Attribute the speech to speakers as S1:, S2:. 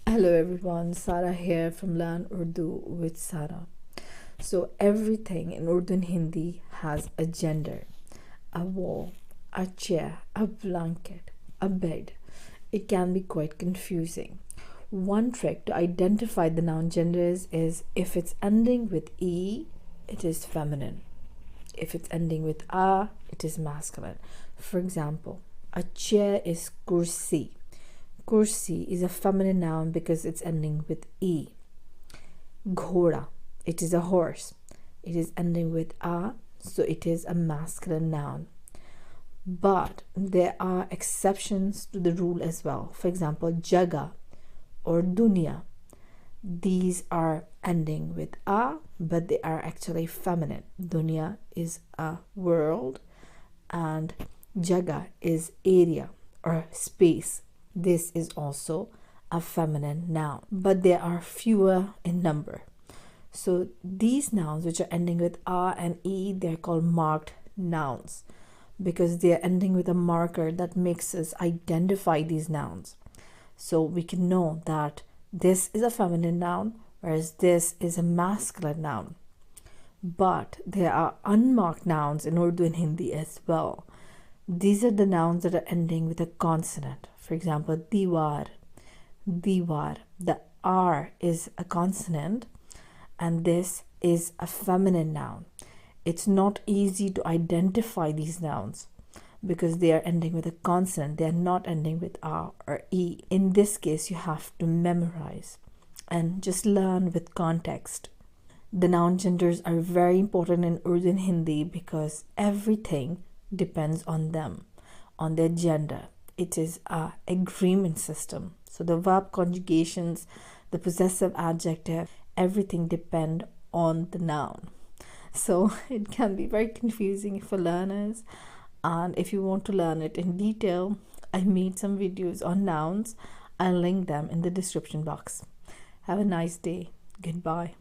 S1: Hello everyone, Sara here from Learn Urdu with Sara. So everything in Urdu and Hindi has a gender. A wall, a chair, a blanket, a bed. It can be quite confusing. One trick to identify the noun genders is if it's ending with E, it is feminine. If it's ending with A, it is masculine. For example, a chair is kursi. Kursi is a feminine noun because it's ending with E. Ghoda, it is a horse. It is ending with A, so it is a masculine noun. But there are exceptions to the rule as well. For example, jaga or dunya. These are ending with A, but they are actually feminine. Dunya is a world and jaga is area or space. This is also a feminine noun, but there are fewer in number. So these nouns which are ending with A and E, they're called marked nouns because they are ending with a marker that makes us identify these nouns. So we can know that this is a feminine noun, whereas this is a masculine noun. But there are unmarked nouns in Urdu and Hindi as well. These are the nouns that are ending with a consonant. For example, diwar, diwar. The R is a consonant and this is a feminine noun. It's not easy to identify these nouns because they are ending with a consonant. They are not ending with R or E. In this case, you have to memorize and just learn with context. The noun genders are very important in Urdu and Hindi because everything depends on them, on their gender. It is a agreement system. So the verb conjugations, the possessive adjective, everything depend on the noun. So it can be very confusing for learners. And if you want to learn it in detail, I made some videos on nouns. I'll link them in the description box. Have a nice day. Goodbye.